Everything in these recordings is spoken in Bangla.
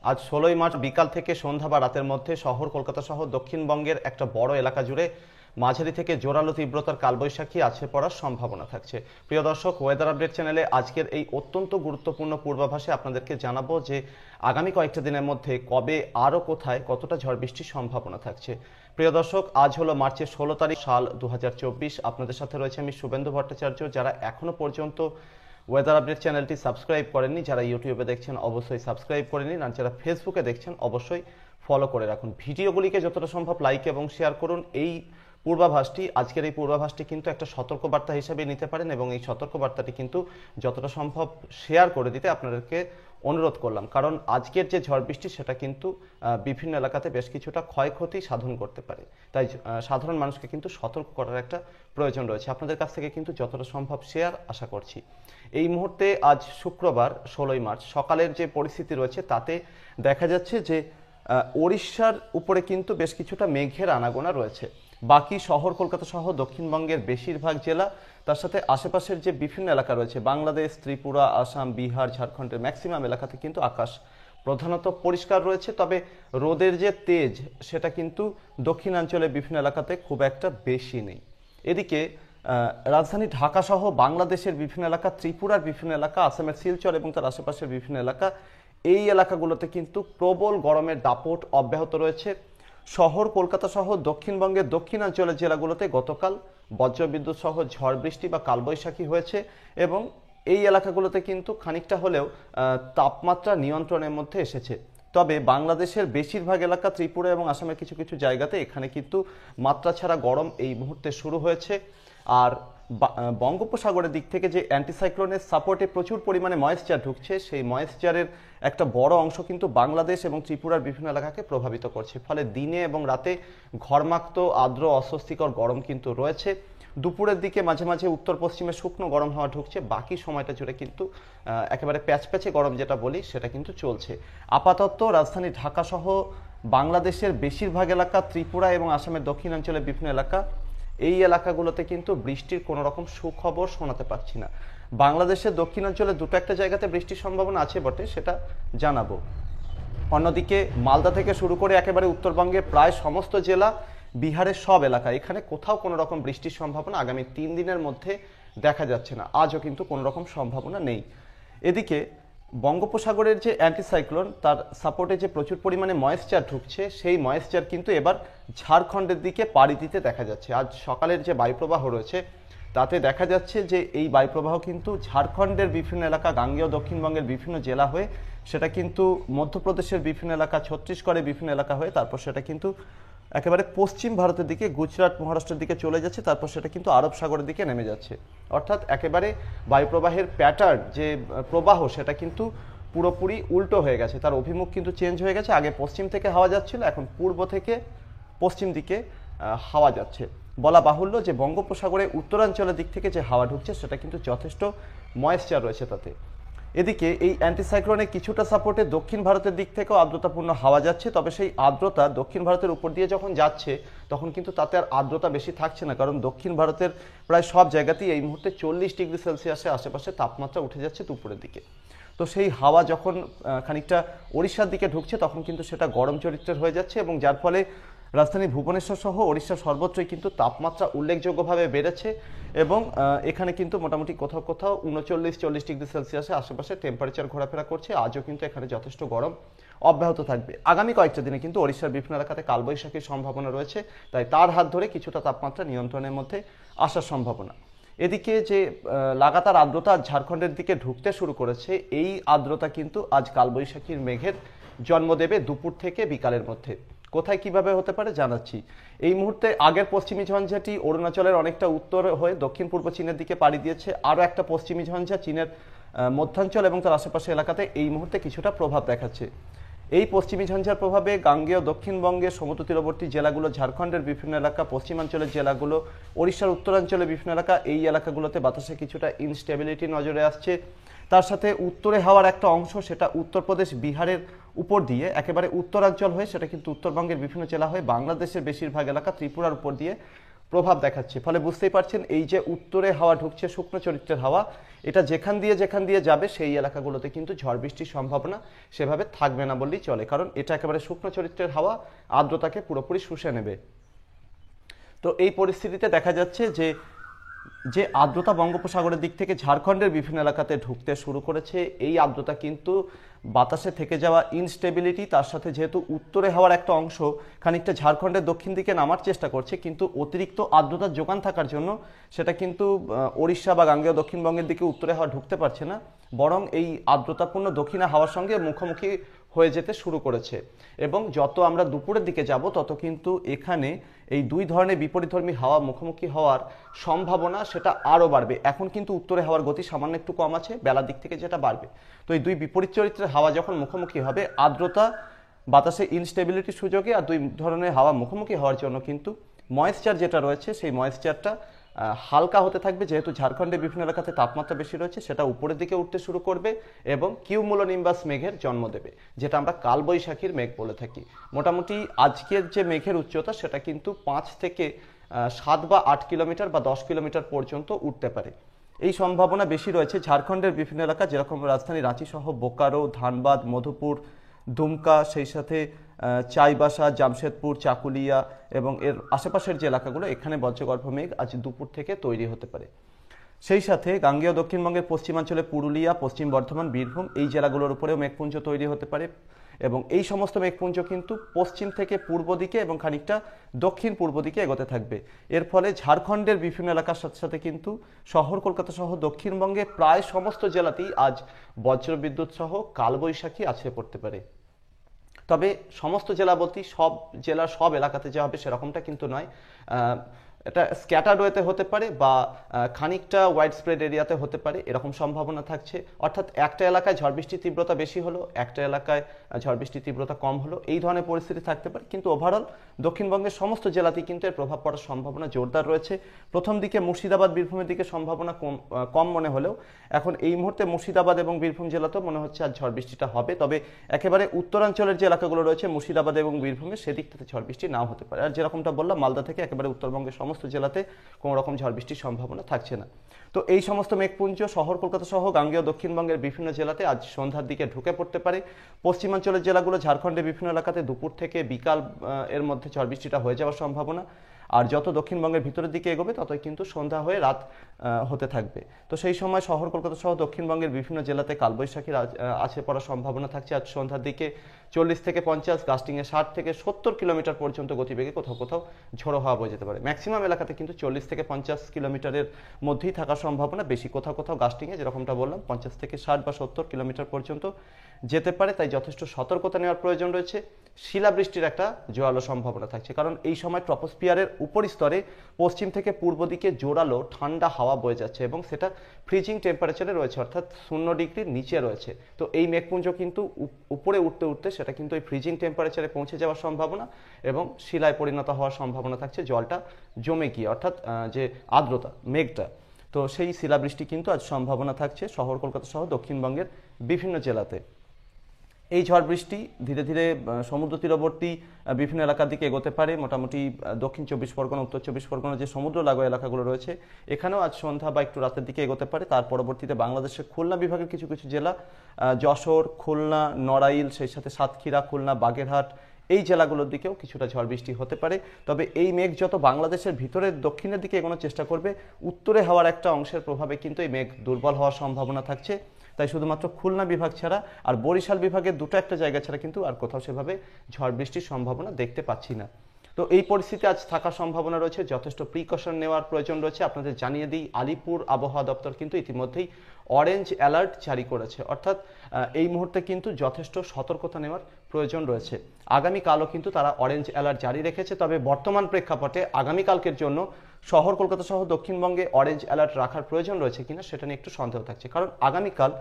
আজ 16ই মার্চ বিকাল থেকে সন্ধ্যা বা রাতের মধ্যে শহর কলকাতা সহ দক্ষিণবঙ্গের একটা বড় এলাকা জুড়ে মাঝারি থেকে জোরালো তীব্রতার কালবৈশাখী আছে পড়ার সম্ভাবনা থাকছে। প্রিয় দর্শক, ওয়েদার আপডেট চ্যানেলে আজকের এই অত্যন্ত গুরুত্বপূর্ণ পূর্বাভাসে আপনাদেরকে জানাবো যে আগামী কয়েকটা দিনের মধ্যে কবে আরও কোথায় কতটা ঝড় বৃষ্টির সম্ভাবনা থাকছে। প্রিয় দর্শক, আজ হলো মার্চের 16 তারিখ, সাল 2024। আপনাদের সাথে রয়েছে আমি শুভেন্দু ভট্টাচার্য। যারা এখনো পর্যন্ত ওয়েদার আপডেট চ্যানেলটি সাবস্ক্রাইব করেননি, যারা ইউটিউবে দেখছেন অবশ্যই সাবস্ক্রাইব করে নিন, আর যারা ফেসবুকে দেখছেন অবশ্যই ফলো করে রাখুন। ভিডিওগুলিকে যতটা সম্ভব লাইক এবং শেয়ার করুন। এই পূর্বাভাসটি, আজকের এই পূর্বাভাসটি কিন্তু একটা সতর্কবার্তা হিসেবে নিতে পারেন এবং এই সতর্কবার্তাটি কিন্তু যতটা সম্ভব শেয়ার করে দিতে আপনাদেরকে অনুরোধ করলাম, কারণ আজকের যে ঝড় বৃষ্টি সেটা কিন্তু বিভিন্ন এলাকাতে বেশ কিছুটা ক্ষয়ক্ষতি সাধন করতে পারে। তাই সাধারণ মানুষকে কিন্তু সতর্ক করার একটা প্রয়োজন রয়েছে। আপনাদের কাছ থেকে কিন্তু যতটা সম্ভব শেয়ার আশা করছি। এই মুহূর্তে আজ শুক্রবার 16ই মার্চ সকালের যে পরিস্থিতি রয়েছে তাতে দেখা যাচ্ছে যে ওড়িশার উপরে কিন্তু বেশ কিছুটা মেঘের আনাগোনা রয়েছে। বাকি শহর কলকাতা সহ দক্ষিণবঙ্গের বেশিরভাগ জেলা, তার সাথে আশেপাশের যে বিভিন্ন এলাকা রয়েছে বাংলাদেশ, ত্রিপুরা, আসাম, বিহার, ঝাড়খণ্ডের ম্যাক্সিমাম এলাকাতে কিন্তু আকাশ প্রধানত পরিষ্কার রয়েছে। তবে রোদের যে তেজ সেটা কিন্তু দক্ষিণাঞ্চলের বিভিন্ন এলাকাতে খুব একটা বেশি নেই। এদিকে রাজধানী ঢাকা সহ বাংলাদেশের বিভিন্ন এলাকা, ত্রিপুরার বিভিন্ন এলাকা, আসামের শিলচর এবং তার আশেপাশের বিভিন্ন এলাকা, এই এলাকাগুলোতে কিন্তু প্রবল গরমের দাপট অব্যাহত রয়েছে। শহর কলকাতা সহ দক্ষিণবঙ্গের দক্ষিণাঞ্চলের জেলাগুলোতে গতকাল বজ্রবিদ্যুৎ সহ ঝড় বৃষ্টি বা কালবৈশাখী হয়েছে এবং এই এলাকাগুলোতে কিন্তু খানিকটা হলেও তাপমাত্রা নিয়ন্ত্রণের মধ্যে এসেছে। তবে বাংলাদেশের বেশিরভাগ এলাকা, ত্রিপুরা এবং আসামের কিছু কিছু জায়গাতে এখানে কিন্তু মাত্রা ছাড়া গরম এই মুহূর্তে শুরু হয়েছে। আর বঙ্গোপসাগরের দিক থেকে যে অ্যান্টিসাইক্লোনের সাপোর্টে প্রচুর পরিমাণে ময়েশ্চার ঢুকছে, সেই ময়েশ্চারের একটা বড় অংশ কিন্তু বাংলাদেশ এবং ত্রিপুরার বিভিন্ন এলাকাকে প্রভাবিত করছে। ফলে দিনে এবং রাতে ঘর্মাক্ত, আর্দ্র, অস্বস্তিকর গরম কিন্তু রয়েছে। দুপুরের দিকে মাঝে মাঝে উত্তর পশ্চিমে শুকনো গরম হাওয়া ঢুকছে, বাকি সময়টা জুড়ে কিন্তু একেবারে প্যাচপ্যাচে গরম যেটা বলি সেটা কিন্তু চলছে। আপাতত রাজধানী ঢাকা সহ বাংলাদেশের বেশিরভাগ এলাকা, ত্রিপুরা এবং আসামের দক্ষিণাঞ্চলের বিভিন্ন এলাকা, এই এলাকাগুলোতে কিন্তু বৃষ্টির কোনো রকম সুখবর শোনাতে পারছি না। বাংলাদেশের দক্ষিণাঞ্চলে দুটো একটা জায়গাতে বৃষ্টির সম্ভাবনা আছে বটে, সেটা জানাবো। অন্যদিকে মালদা থেকে শুরু করে একেবারে উত্তরবঙ্গের প্রায় সমস্ত জেলা, বিহারের সব এলাকা, এখানে কোথাও কোনো রকম বৃষ্টির সম্ভাবনা আগামী 3 দিনের মধ্যে দেখা যাচ্ছে না। আজও কিন্তু কোনো রকম সম্ভাবনা নেই। এদিকে বঙ্গোপসাগরের যে অ্যান্টিসাইক্লোন, তার সাপোর্টে যে প্রচুর পরিমাণে ময়েশ্চার ঢুকছে, সেই ময়েশ্চার কিন্তু এবার ঝাড়খণ্ডের দিকে পাড়ি দিতে দেখা যাচ্ছে। আজ সকালের যে বায়ুপ্রবাহ রয়েছে তাতে দেখা যাচ্ছে যে এই বায়ুপ্রবাহ কিন্তু ঝাড়খণ্ডের বিভিন্ন এলাকা, গাঙ্গেয় দক্ষিণবঙ্গের বিভিন্ন জেলা হয়ে সেটা কিন্তু মধ্যপ্রদেশের বিভিন্ন এলাকা, ছত্তিশগড়ের বিভিন্ন এলাকা হয়ে তারপর সেটা কিন্তু একেবারে পশ্চিম ভারতের দিকে, গুজরাট, মহারাষ্ট্রের দিকে চলে যাচ্ছে, তারপর সেটা কিন্তু আরব সাগরের দিকে নেমে যাচ্ছে। অর্থাৎ একেবারে বায়ুপ্রবাহের প্যাটার্ন, যে প্রবাহ, সেটা কিন্তু পুরোপুরি উল্টো হয়ে গেছে। তার অভিমুখ কিন্তু চেঞ্জ হয়ে গেছে। আগে পশ্চিম থেকে হাওয়া যাচ্ছিল, এখন পূর্ব থেকে পশ্চিম দিকে হাওয়া যাচ্ছে। বলা বাহুল্য যে বঙ্গোপসাগরে উত্তরাঞ্চলের দিক থেকে যে হাওয়া ঢুকছে সেটা কিন্তু যথেষ্ট ময়েশ্চার রয়েছে তাতে। এদিকে এই অ্যান্টিসাইক্লোনের কিছুটা সাপোর্টে দক্ষিণ ভারতের দিক থেকেও আর্দ্রতাপূর্ণ হাওয়া যাচ্ছে। তবে সেই আর্দ্রতা দক্ষিণ ভারতের উপর দিয়ে যখন যাচ্ছে তখন কিন্তু তাতে আর আর্দ্রতা বেশি থাকছে না, কারণ দক্ষিণ ভারতের প্রায় সব জায়গাতেই এই মুহূর্তে 40 ডিগ্রি সেলসিয়াসের আশেপাশে তাপমাত্রা উঠে যাচ্ছে দুপুরের দিকে। তো সেই হাওয়া যখন খানিকটা ওড়িশার দিকে ঢুকছে তখন কিন্তু সেটা গরম চরিত্রের হয়ে যাচ্ছে এবং যার ফলে রাজধানী ভুবনেশ্বর সহ ওড়িশার সর্বত্রই কিন্তু তাপমাত্রা উল্লেখযোগ্যভাবে বেড়েছে এবং এখানে কিন্তু মোটামুটি কোথাও কোথাও 39-40 ডিগ্রি সেলসিয়াসের আশেপাশে টেম্পারেচার ঘোরাফেরা করছে। আজও কিন্তু এখানে যথেষ্ট গরম অব্যাহত থাকবে। আগামী কয়েকটা দিনে কিন্তু ওড়িশার বিভিন্ন এলাকাতে কালবৈশাখীর সম্ভাবনা রয়েছে, তাই তার হাত ধরে কিছুটা তাপমাত্রা নিয়ন্ত্রণের মধ্যে আসার সম্ভাবনা। এদিকে যে লাগাতার আর্দ্রতা ঝাড়খণ্ডের দিকে ঢুকতে শুরু করেছে, এই আর্দ্রতা কিন্তু আজ কালবৈশাখীর মেঘের জন্ম দেবে দুপুর থেকে বিকালের মধ্যে। কোথায় কিভাবে হতে পারে জানাচ্ছি। এই মুহূর্তে আগের পশ্চিমী ঝঞ্ঝাটি অরুণাচলের অনেকটা উত্তর হয়ে দক্ষিণ পূর্ব চীনের দিকে পাড়ি দিয়েছে। আরও একটা পশ্চিমী ঝঞ্ঝা চীনের মধ্যাঞ্চল এবং তার আশেপাশে এলাকাতে এই মুহূর্তে কিছুটা প্রভাব দেখাচ্ছে। এই পশ্চিমী ঝঞ্ঝার প্রভাবে গাঙ্গেয় দক্ষিণবঙ্গের সমুদ্র তীরবর্তী জেলাগুলো, ঝাড়খণ্ডের বিভিন্ন এলাকা, পশ্চিমাঞ্চলের জেলাগুলো, ওড়িশার উত্তরাঞ্চলের বিভিন্ন এলাকা, এই এলাকাগুলোতে বাতাসে কিছুটা ইনস্টেবিলিটি নজরে আসছে। তার সাথে উত্তরে হাওয়ার একটা অংশ সেটা উত্তরপ্রদেশ, বিহারের উপর দিয়ে একেবারে উত্তরাঞ্চল হয়ে সেটা কিন্তু উত্তরবঙ্গের বিভিন্ন জেলা হয়ে বাংলাদেশের বেশিরভাগ এলাকা, ত্রিপুরার উপর দিয়ে প্রভাব দেখাচ্ছে। ফলে বুঝতেই পারছেন এই যে উত্তরে হাওয়া ঢুকছে, শুকনো চরিত্রের হাওয়া, এটা যেখান দিয়ে যাবে সেই এলাকাগুলোতে কিন্তু ঝড় বৃষ্টির সম্ভাবনা সেভাবে থাকবে না বললেই চলে, কারণ এটা একেবারে শুকনো চরিত্রের হাওয়া, আর্দ্রতাকে পুরোপুরি শুষে নেবে। তো এই পরিস্থিতিতে দেখা যাচ্ছে যে আর্দ্রতা বঙ্গোপসাগরের দিক থেকে ঝাড়খণ্ডের বিভিন্ন এলাকাতে ঢুকতে শুরু করেছে। এই আর্দ্রতা কিন্তু বাতাসে থেকে যাওয়া ইনস্টেবিলিটি, তার সাথে যেহেতু উত্তরে হাওয়ার একটা অংশ খানিকটা ঝাড়খণ্ডের দক্ষিণ দিকে নামার চেষ্টা করছে, কিন্তু অতিরিক্ত আর্দ্রতার যোগান থাকার জন্য সেটা কিন্তু ওড়িশা বা গাঙ্গেয় দক্ষিণবঙ্গের দিকে উত্তরে হাওয়া ঢুকতে পারছে না, বরং এই আর্দ্রতাপূর্ণ দক্ষিণা হাওয়ার সঙ্গে মুখোমুখি হয়ে যেতে শুরু করেছে। এবং যত আমরা দুপুরের দিকে যাব তত কিন্তু এখানে এই দুই ধরনের বিপরীতধর্মী হাওয়া মুখোমুখি হওয়ার সম্ভাবনা সেটা আরও বাড়বে। এখন কিন্তু উত্তরে হাওয়ার গতি সামান্য একটু কম আছে, বেলার দিক থেকে যেটা বাড়বে। তো এই দুই বিপরীত চরিত্রের হাওয়া যখন মুখোমুখি হবে, আর্দ্রতা বাতাসে ইনস্টেবিলিটির সুযোগে আর দুই ধরনের হাওয়া মুখোমুখি হওয়ার জন্য কিন্তু ময়েশ্চার যেটা রয়েছে সেই ময়েশ্চারটা হালকা হতে থাকবে। যেহেতু ঝাড়খণ্ডের বিভিন্ন এলাকাতে তাপমাত্রা বেশি রয়েছে, সেটা উপরের দিকে উঠতে শুরু করবে এবং কিউমুলোনিম্বাস মেঘের জন্ম দেবে, যেটা আমরা কালবৈশাখীর মেঘ বলে থাকি। মোটামুটি আজকের যে মেঘের উচ্চতা সেটা কিন্তু 5 থেকে 7 বা 8 কিলোমিটার বা 10 কিলোমিটার পর্যন্ত উঠতে পারে। এই সম্ভাবনা বেশি রয়েছে ঝাড়খণ্ডের বিভিন্ন এলাকা, যেরকম রাজধানী রাঁচি সহ বোকারো, ধানবাদ, মধুপুর, দুমকা, সেই সাথে চাইবাসা, জামশেদপুর, চাকুলিয়া এবং এর আশেপাশের যে এলাকাগুলো, এখানে বজ্রগর্ভ মেঘ আজ দুপুর থেকে তৈরি হতে পারে। সেই সাথে গাঙ্গেয় দক্ষিণবঙ্গের পশ্চিমাঞ্চলে পুরুলিয়া, পশ্চিম বর্ধমান, বীরভূম এই জেলাগুলোর উপরেও মেঘপুঞ্জ তৈরি হতে পারে। এবং এই সমস্ত মেঘপুঞ্জ কিন্তু পশ্চিম থেকে পূর্ব দিকে এবং খানিকটা দক্ষিণ পূর্ব দিকে এগোতে থাকবে। এর ফলে ঝাড়খণ্ডের বিভিন্ন এলাকার সাথে সাথে কিন্তু শহর কলকাতা সহ দক্ষিণবঙ্গে প্রায় সমস্ত জেলাতেই আজ বজ্রবিদ্যুৎ সহ কালবৈশাখী আছড়ে পড়তে পারে। তবে সমস্ত জেলা বলতে সব জেলার সব এলাকাতে যে হবে সেরকমটা কিন্তু নয়। এটা স্ক্যাটার্ড ওয়েতে হতে পারে বা খানিকটা ওয়াইড স্প্রেড এরিয়াতে হতে পারে, এরকম সম্ভাবনা থাকছে। অর্থাৎ একটা এলাকায় ঝড় বৃষ্টির তীব্রতা বেশি হলো, একটা এলাকায় ঝড় বৃষ্টির তীব্রতা কম হলো, এই ধরনের পরিস্থিতি থাকতে পারে। কিন্তু ওভারঅল দক্ষিণবঙ্গের সমস্ত জেলাতেই কিন্তু এর প্রভাব পড়ার সম্ভাবনা জোরদার রয়েছে। প্রথম দিকে মুর্শিদাবাদ, বীরভূমের দিকে সম্ভাবনা কম মনে হলেও এখন এই মুহূর্তে মুর্শিদাবাদ এবং বীরভূম জেলাতেও মনে হচ্ছে আজ ঝড় বৃষ্টিটা হবে। তবে একেবারে উত্তরাঞ্চলের যে এলাকাগুলো রয়েছে মুর্শিদাবাদ এবং বীরভূমে, সেদিকটাতে ঝড় বৃষ্টি নাও হতে পারে। আর যেরকমটা বললাম, মালদা থেকে একেবারে উত্তরবঙ্গের সমস্ত জেলাতে কোনো রকম ঝড় বৃষ্টির সম্ভাবনা থাকছে না। তো এই সমস্ত মেঘপুঞ্জ শহর কলকাতা সহ গাঙ্গেয় দক্ষিণবঙ্গের বিভিন্ন জেলাতে আজ সন্ধ্যার দিকে ঢুকে পড়তে পারে। পশ্চিমাঞ্চলের জেলাগুলো ঝাড়খণ্ডের বিভিন্ন এলাকাতে দুপুর থেকে বিকাল এর মধ্যে ঝড় বৃষ্টিটা হয়ে যাওয়ার সম্ভাবনা। আর যত দক্ষিণবঙ্গের ভিতরের দিকে এগোবে ততই কিন্তু সন্ধ্যা হয়ে রাত হতে থাকবে। তো সেই সময় শহর কলকাতা সহ দক্ষিণবঙ্গের বিভিন্ন জেলাতে কালবৈশাখীর আছড়ে পড়ার সম্ভাবনা থাকছে। আজ সন্ধ্যার দিকে 40 থেকে 50, গাস্টিংয়ে 60 থেকে 70 কিলোমিটার পর্যন্ত গতিবেগে কোথাও কোথাও ঝোড়ো হাওয়া বয়ে যেতে পারে। ম্যাক্সিমাম এলাকাতে কিন্তু 40 থেকে 50 কিলোমিটারের মধ্যেই থাকার সম্ভাবনা, বেশি কোথাও কোথাও গাস্টিংয়ে যেরকমটা বললাম 50 থেকে 60 বা 70 কিলোমিটার পর্যন্ত যেতে পারে। তাই যথেষ্ট সতর্কতা নেওয়ার প্রয়োজন রয়েছে। শিলাবৃষ্টির একটা জোরালো সম্ভাবনা থাকছে, কারণ এই সময় ট্রপোস্ফিয়ারের উপরিস্তরে পশ্চিম থেকে পূর্ব দিকে জোরালো ঠান্ডা হাওয়া বয়ে যাচ্ছে এবং সেটা ফ্রিজিং টেম্পারেচারে রয়েছে, অর্থাৎ 0 ডিগ্রির নিচে রয়েছে। তো এই মেঘপুঞ্জ কিন্তু উপরে উঠতে উঠতে সেটা কিন্তু এই ফ্রিজিং টেম্পারেচারে পৌঁছে যাওয়ার সম্ভাবনা এবং শিলায় পরিণত হওয়ার সম্ভাবনা থাকছে, জলটা জমে গিয়ে, অর্থাৎ যে আর্দ্রতা মেঘটা। তো সেই শিলাবৃষ্টি কিন্তু আজ সম্ভাবনা থাকছে শহর কলকাতা সহ দক্ষিণবঙ্গের বিভিন্ন জেলাতে। এই ঝড় বৃষ্টি ধীরে ধীরে সমুদ্র তীরবর্তী বিভিন্ন এলাকার দিকে এগোতে পারে। মোটামুটি দক্ষিণ 24 পরগনা, উত্তর 24 পরগনা যে সমুদ্র লাগোয়া এলাকাগুলো রয়েছে এখানেও আজ সন্ধ্যা বা একটু রাতের দিকে এগোতে পারে। তার পরবর্তীতে বাংলাদেশের খুলনা বিভাগের কিছু কিছু জেলা, যশোর, খুলনা, নড়াইল, সেই সাথে সাতক্ষীরা, খুলনা, বাগেরহাট এই জেলাগুলোর দিকেও কিছুটা ঝড় বৃষ্টি হতে পারে। তবে এই মেঘ যত বাংলাদেশের ভিতরের দক্ষিণের দিকে এগোনোর চেষ্টা করবে, উত্তরে হওয়ার একটা অংশের প্রভাবে কিন্তু এই মেঘ দুর্বল হওয়ার সম্ভাবনা থাকছে। তাই শুধুমাত্র খুলনা বিভাগ ছাড়া আর বরিশাল বিভাগের দুটো একটা জায়গা ছাড়া কিন্তু আর কোথাও সেভাবে ঝড় বৃষ্টির সম্ভাবনা দেখতে পাচ্ছি না। তো এই পরিস্থিতি আজ থাকার সম্ভাবনা রয়েছে, যথেষ্ট প্রিকশন নেওয়ার প্রয়োজন রয়েছে। আপনাদের জানিয়ে দিই, আলিপুর আবহাওয়া দপ্তর কিন্তু ইতিমধ্যেই অরেঞ্জ অ্যালার্ট জারি করেছে, অর্থাৎ এই মুহূর্তে কিন্তু যথেষ্ট সতর্কতা নেওয়ার প্রয়োজন রয়েছে। আগামীকালও কিন্তু তারা অরেঞ্জ অ্যালার্ট জারি রেখেছে। তবে বর্তমান প্রেক্ষাপটে আগামীকালকের জন্য শহর কলকাতা সহ দক্ষিণবঙ্গে অরেঞ্জ অ্যালার্ট রাখার প্রয়োজন রয়েছে কিনা সেটা নিয়ে একটু সন্দেহ থাকছে, কারণ আগামীকাল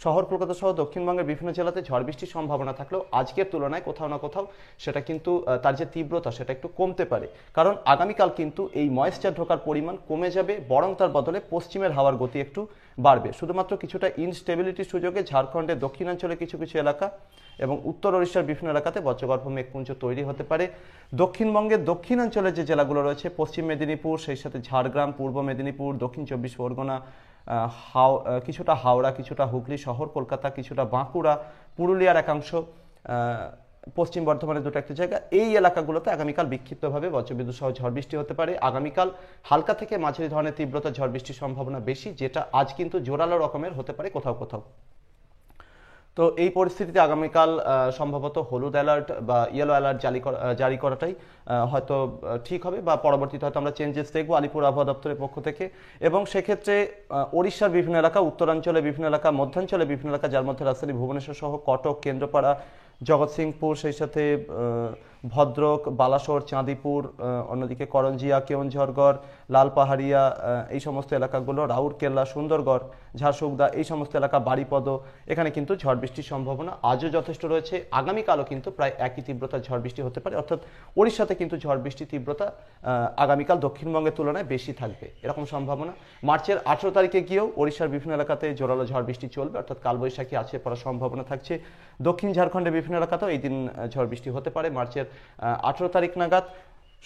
শহর কলকাতা সহ দক্ষিণবঙ্গের বিভিন্ন জেলাতে ঝড় বৃষ্টির সম্ভাবনা থাকলেও আজকের তুলনায় কোথাও না কোথাও সেটা কিন্তু তার যে তীব্রতা সেটা একটু কমতে পারে, কারণ আগামীকাল কিন্তু এই ময়েশ্চার ঢোকার পরিমাণ কমে যাবে, বরং তার বদলে পশ্চিমের হাওয়ার গতি একটু বাড়বে। শুধুমাত্র কিছুটা ইনস্টেবিলিটির সুযোগে ঝাড়খণ্ডের দক্ষিণাঞ্চলে কিছু কিছু এলাকা এবং উত্তর ওড়িশার বিভিন্ন এলাকাতে বজ্রগর্ভ মেঘপুঞ্জ তৈরি হতে পারে। দক্ষিণবঙ্গের দক্ষিণাঞ্চলের যে জেলাগুলো রয়েছে পশ্চিম মেদিনীপুর, সেই সাথে ঝাড়গ্রাম, পূর্ব মেদিনীপুর, দক্ষিণ চব্বিশ পরগনা, কিছুটা হাওড়া, কিছুটা হুগলি, শহর কলকাতা, কিছুটা বাঁকুড়া, পুরুলিয়ার একাংশ, পশ্চিম বর্ধমানের দুটো একটা জায়গা, এই এলাকাগুলোতে আগামীকাল বিক্ষিপ্তভাবে বজ্রবিদ্যুৎ সহ ঝড় বৃষ্টি হতে পারে। আগামীকাল হালকা থেকে মাঝারি ধরনের তীব্রতা ঝড় বৃষ্টির সম্ভাবনা বেশি, যেটা আজ কিন্তু জোরালো রকমের হতে পারে কোথাও কোথাও। তো এই পরিস্থিতিতে আগামীকাল সম্ভবত হলুদ অ্যালার্ট বা ইয়েলো অ্যালার্ট জারি করাটাই হয়তো ঠিক হবে, বা পরবর্তীতে হয়তো আমরা চেঞ্জেস দেখবো আলিপুর আবহাওয়া দপ্তরের পক্ষ থেকে। এবং সেক্ষেত্রে ওড়িশার বিভিন্ন এলাকা, উত্তরাঞ্চলে বিভিন্ন এলাকা, মধ্যাঞ্চলে বিভিন্ন এলাকা, যার মধ্যে রাজধানী ভুবনেশ্বর সহ কটক, কেন্দ্রপাড়া, জগৎসিংপুর, সেই সাথে ভদ্রক, বালাসোর, চাঁদিপুর, অন্যদিকে করঞ্জিয়া, কেওনঝড়গড়, লালপাহাড়িয়া, এই সমস্ত এলাকাগুলো, রাউরকেল্লা, সুন্দরগড়, ঝারসুগুড়া, এই সমস্ত এলাকা, বাড়িপদ, এখানে কিন্তু ঝড় বৃষ্টির সম্ভাবনা আজও যথেষ্ট রয়েছে। আগামীকালও কিন্তু প্রায় একই তীব্রতার ঝড় বৃষ্টি হতে পারে, অর্থাৎ ওড়িশাতে কিন্তু ঝড় বৃষ্টির তীব্রতা আগামীকাল দক্ষিণবঙ্গের তুলনায় বেশি থাকবে, এরকম সম্ভাবনা। মার্চের 18 তারিখে গিয়েও ওড়িশার বিভিন্ন এলাকাতে জোরালো ঝড় বৃষ্টি চলবে, অর্থাৎ কালবৈশাখী আছে পড়ার সম্ভাবনা থাকছে। দক্ষিণ ঝাড়খণ্ডের বিভিন্ন এলাকাতেও এই দিন ঝড় বৃষ্টি হতে পারে মার্চের 18 তারিখ নাগাদ।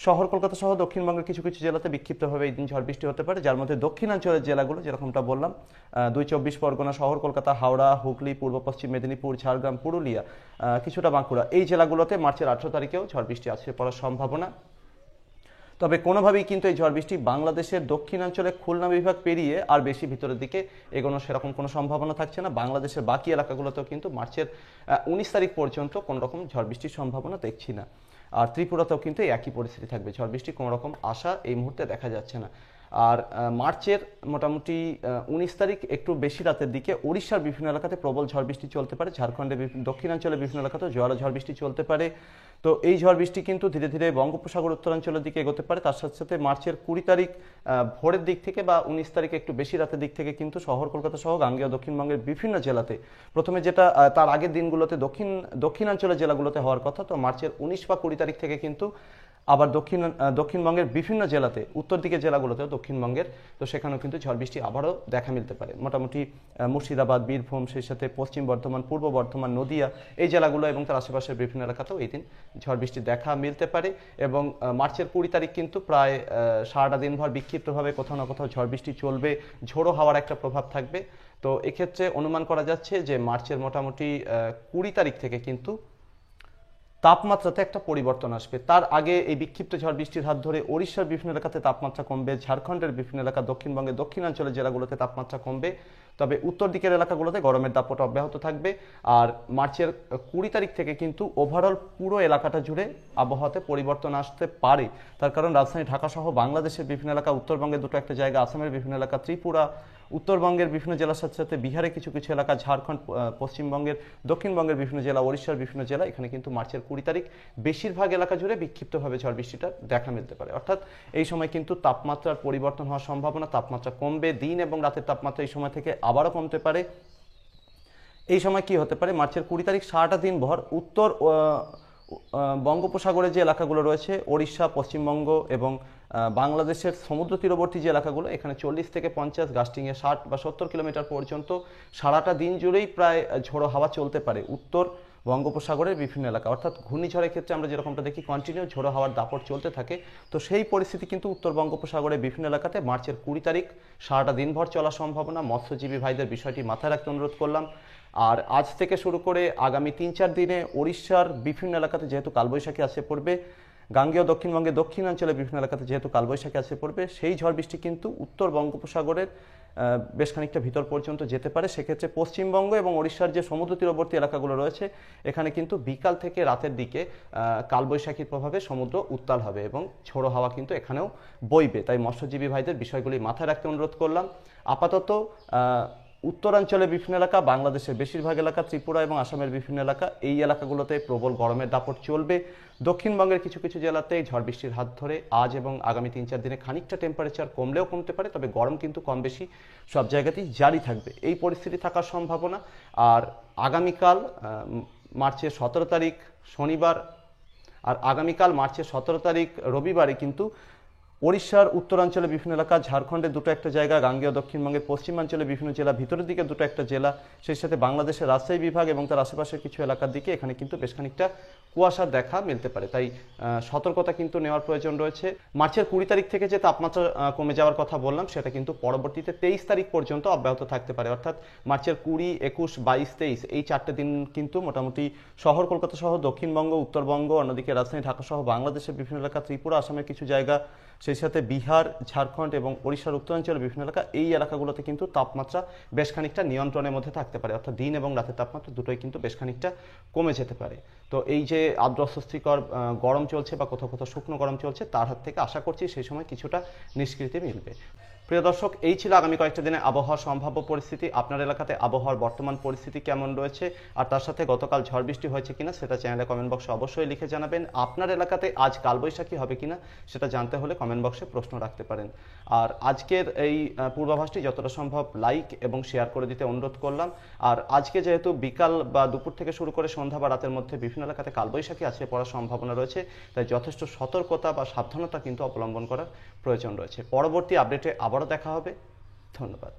শহর কলকাতা সহ দক্ষিণবঙ্গের কিছু কিছু জেলাতে বিক্ষিপ্তভাবে এই দিন ঝড় বৃষ্টি হতে পারে, যার মধ্যে দক্ষিণাঞ্চলের জেলাগুলো যেরকমটা বললাম, 2 পরগনা, শহর কলকাতা, হাওড়া, হুগলি, পূর্ব পশ্চিম মেদিনীপুর, ঝাড়গ্রাম, পুরুলিয়া, কিছুটা বাঁকুড়া, এই জেলাগুলোতে মার্চের 18 তারিখেও ঝড় বৃষ্টি আছে পড়ার সম্ভাবনা। তবে কোনোভাবেই কিন্তু এই ঝড় বৃষ্টি বাংলাদেশের দক্ষিণাঞ্চলে খুলনা বিভাগ পেরিয়ে আর বেশি ভিতরের দিকে এগোনোর সেরকম কোনো সম্ভাবনা থাকছে না। বাংলাদেশের বাকি এলাকাগুলোতেও কিন্তু মার্চের 19 তারিখ পর্যন্ত কোনো রকম ঝড় বৃষ্টির সম্ভাবনা দেখছি না। আর ত্রিপুরাতেও কিন্তু একই পরিস্থিতি থাকবে, ঝড় বৃষ্টি কোনো রকম আশা এই মুহূর্তে দেখা যাচ্ছে না। আর মার্চের মোটামুটি 19 তারিখ একটু বেশি রাতের দিকে ওড়িশার বিভিন্ন এলাকাতে প্রবল ঝড় বৃষ্টি চলতে পারে, ঝাড়খণ্ডের দক্ষিণাঞ্চলের বিভিন্ন এলাকাতেও জোরালো ঝড় বৃষ্টি চলতে পারে। তো এই ঝড় বৃষ্টি কিন্তু ধীরে ধীরে বঙ্গোপসাগর উত্তরাঞ্চলের দিকে এগোতে পারে। তার সাথে সাথে মার্চের 20 তারিখ ভোরের দিক থেকে বা 19 তারিখে একটু বেশি রাতের দিক থেকে কিন্তু শহর কলকাতা সহ গাঙ্গেয় দক্ষিণবঙ্গের বিভিন্ন জেলাতে, প্রথমে যেটা তার আগের দিনগুলোতে দক্ষিণাঞ্চলের জেলাগুলোতে হওয়ার কথা, তো মার্চের 19 বা 20 তারিখ থেকে কিন্তু আবার দক্ষিণবঙ্গের বিভিন্ন জেলাতে, উত্তর দিকের জেলাগুলোতেও দক্ষিণবঙ্গের, তো সেখানেও কিন্তু ঝড় বৃষ্টি আবারও দেখা মিলতে পারে। মোটামুটি মুর্শিদাবাদ, বীরভূম, সেই সাথে পশ্চিম বর্ধমান, পূর্ব বর্ধমান, নদিয়া, এই জেলাগুলো এবং তার আশেপাশের বিভিন্ন এলাকাতেও এই দিন ঝড় বৃষ্টি দেখা মিলতে পারে। এবং মার্চের 20 তারিখ কিন্তু প্রায় সারাটা দিনভর বিক্ষিপ্তভাবে কোথাও না কোথাও ঝড় বৃষ্টি চলবে, ঝোড়ো হাওয়ার একটা প্রভাব থাকবে। তো এক্ষেত্রে অনুমান করা যাচ্ছে যে মার্চের মোটামুটি 20 তারিখ থেকে কিন্তু তাপমাত্রাতে একটা পরিবর্তন আসবে। তার আগে এই বিক্ষিপ্ত ঝড় বৃষ্টির হাত ধরে ওড়িশার বিভিন্ন এলাকাতে তাপমাত্রা কমবে, ঝাড়খণ্ডের বিভিন্ন এলাকা, দক্ষিণবঙ্গের দক্ষিণাঞ্চলের জেলাগুলোতে তাপমাত্রা কমবে, তবে উত্তর দিকের এলাকাগুলোতে গরমের দাপট অব্যাহত থাকবে। আর মার্চের 20 তারিখ থেকে কিন্তু ওভারঅল পুরো এলাকাটা জুড়ে আবহাওয়াতে পরিবর্তন আসতে পারে। তার কারণ রাজধানী ঢাকা সহ বাংলাদেশের বিভিন্ন এলাকা, উত্তরবঙ্গের দুটো একটা জায়গা, আসামের বিভিন্ন এলাকা, ত্রিপুরা, উত্তরবঙ্গের বিভিন্ন জেলার সাথে সাথে বিহারের কিছু কিছু এলাকা, ঝাড়খণ্ড, পশ্চিমবঙ্গের, দক্ষিণবঙ্গের বিভিন্ন জেলা, ওড়িশার বিভিন্ন জেলা, এখানে কিন্তু মার্চের 20 তারিখ বেশিরভাগ এলাকা জুড়ে বিক্ষিপ্তভাবে ঝড় বৃষ্টিটা দেখা মিলতে পারে। অর্থাৎ এই সময় কিন্তু তাপমাত্রার পরিবর্তন হওয়ার সম্ভাবনা, তাপমাত্রা কমবে, দিন এবং রাতের তাপমাত্রা এই সময় থেকে আবারও কমতে পারে। এই সময় কি হতে পারে, মার্চের 20 তারিখ সারাটা দিন ভর উত্তর বঙ্গোপসাগরের যে এলাকাগুলো রয়েছে, ওড়িশা, পশ্চিমবঙ্গ এবং বাংলাদেশের সমুদ্র তীরবর্তী যে এলাকাগুলো, এখানে 40 থেকে 50, গাস্টিংয়ে 60 বা 70 কিলোমিটার পর্যন্ত সারাটা দিন জুড়েই প্রায় ঝোড়ো হাওয়া চলতে পারে উত্তর বঙ্গোপসাগরের বিভিন্ন এলাকা। অর্থাৎ ঘূর্ণিঝড়ের ক্ষেত্রে আমরা যেরকমটা দেখি কন্টিনিউ ঝোড়ো হাওয়ার দাপট চলতে থাকে, তো সেই পরিস্থিতি কিন্তু উত্তর বঙ্গোপসাগরের বিভিন্ন এলাকাতে মার্চের 20 তারিখ সারাটা দিনভর চলার সম্ভাবনা। মৎস্যজীবী ভাইদের বিষয়টি মাথায় রাখতে অনুরোধ করলাম। আর আজ থেকে শুরু করে আগামী 3-4 দিনে ওড়িশার বিভিন্ন এলাকাতে যেহেতু কালবৈশাখী আসে পড়বে, গাঙ্গেয় দক্ষিণবঙ্গের দক্ষিণাঞ্চলের বিভিন্ন এলাকাতে যেহেতু কালবৈশাখী আসে পড়বে, সেই ঝড় বৃষ্টি কিন্তু উত্তর বঙ্গোপসাগরের বেশ খানিকটা ভিতর পর্যন্ত যেতে পারে। সেক্ষেত্রে পশ্চিমবঙ্গ এবং ওড়িশার যে সমুদ্র তীরবর্তী এলাকাগুলো রয়েছে, এখানে কিন্তু বিকাল থেকে রাতের দিকে কালবৈশাখীর প্রভাবে সমুদ্র উত্তাল হবে এবং ঝোড়ো হাওয়া কিন্তু এখানেও বইবে। তাই মৎস্যজীবী ভাইদের বিষয়গুলি মাথায় রাখতে অনুরোধ করলাম। আপাতত উত্তরাঞ্চলের বিভিন্ন এলাকা, বাংলাদেশের বেশিরভাগ এলাকা, ত্রিপুরা এবং আসামের বিভিন্ন এলাকা, এই এলাকাগুলোতে প্রবল গরমের দাপট চলবে। দক্ষিণবঙ্গের কিছু কিছু জেলাতে ঝড় বৃষ্টির হাত ধরে আজ এবং আগামী 3-4 দিনে খানিকটা টেম্পারেচার কমলেও কমতে পারে, তবে গরম কিন্তু কম বেশি সব জায়গাতেই জারি থাকবে, এই পরিস্থিতি থাকার সম্ভাবনা। আর আগামীকাল মার্চের 17 তারিখ শনিবার আর আগামীকাল মার্চের 17 তারিখ রবিবারে কিন্তু ওড়িশার উত্তরাঞ্চলে বিভিন্ন এলাকা, ঝাড়খণ্ডের দুটো একটা জায়গা, গাঙ্গেয় দক্ষিণবঙ্গের পশ্চিমাঞ্চলে বিভিন্ন জেলা, ভিতরের দিকে দুটো একটা জেলা, সেই সাথে বাংলাদেশের রাজশাহী বিভাগ এবং তার আশেপাশের কিছু এলাকার দিকে এখানে কিন্তু বেশ খানিকটা কুয়াশার দেখা মিলতে পারে। তাই সতর্কতা কিন্তু নেওয়ার প্রয়োজন রয়েছে। মার্চের 20 তারিখ থেকে যে তাপমাত্রা কমে যাওয়ার কথা বললাম, সেটা কিন্তু পরবর্তীতে 23 তারিখ পর্যন্ত অব্যাহত থাকতে পারে। অর্থাৎ মার্চের 20, 21, 22, 23 এই 4টে দিন কিন্তু মোটামুটি শহর কলকাতা সহ দক্ষিণবঙ্গ, উত্তরবঙ্গ, অন্যদিকে রাজধানী ঢাকা সহ বাংলাদেশের বিভিন্ন এলাকা, ত্রিপুরা, আসামের কিছু জায়গা, সেই সাথে বিহার, ঝাড়খণ্ড এবং ওড়িশার উত্তরাঞ্চলের বিভিন্ন এলাকা, এই এলাকাগুলোতে কিন্তু তাপমাত্রা বেশ খানিকটা নিয়ন্ত্রণের মধ্যে থাকতে পারে। অর্থাৎ দিন এবং রাতের তাপমাত্রা দুটোই কিন্তু বেশ খানিকটা কমে যেতে পারে। তো এই যে আর্দ্র অস্বস্তিকর গরম চলছে বা কোথাও কোথাও শুকনো গরম চলছে, তার হাত থেকে আশা করছি সেই সময় কিছুটা নিষ্কৃতি মিলবে। প্রিয় দর্শক, এই ছিল আগামী কয়েকটা দিনে আবহাওয়ার সম্ভাব্য পরিস্থিতি। আপনার এলাকাতে আবহাওয়ার বর্তমান পরিস্থিতি কেমন রয়েছে আর তার সাথে গতকাল ঝড় বৃষ্টি হয়েছে কিনা সেটা চ্যানেলে কমেন্ট বক্সে অবশ্যই লিখে জানাবেন। আপনার এলাকাতে আজ কালবৈশাখী হবে কিনা সেটা জানতে হলে কমেন্ট বক্সে প্রশ্ন রাখতে পারেন। আর আজকের এই পূর্বাভাসটি যতটা সম্ভব লাইক এবং শেয়ার করে দিতে অনুরোধ করলাম। আর আজকে যেহেতু বিকাল বা দুপুর থেকে শুরু করে সন্ধ্যা বা রাতের মধ্যে বিভিন্ন এলাকাতে কালবৈশাখী আছে পড়ার সম্ভাবনা রয়েছে, তাই যথেষ্ট সতর্কতা বা সাবধানতা কিন্তু অবলম্বন করার প্রয়োজন রয়েছে। পরবর্তী আপডেটে আবারও দেখা হবে। ধন্যবাদ।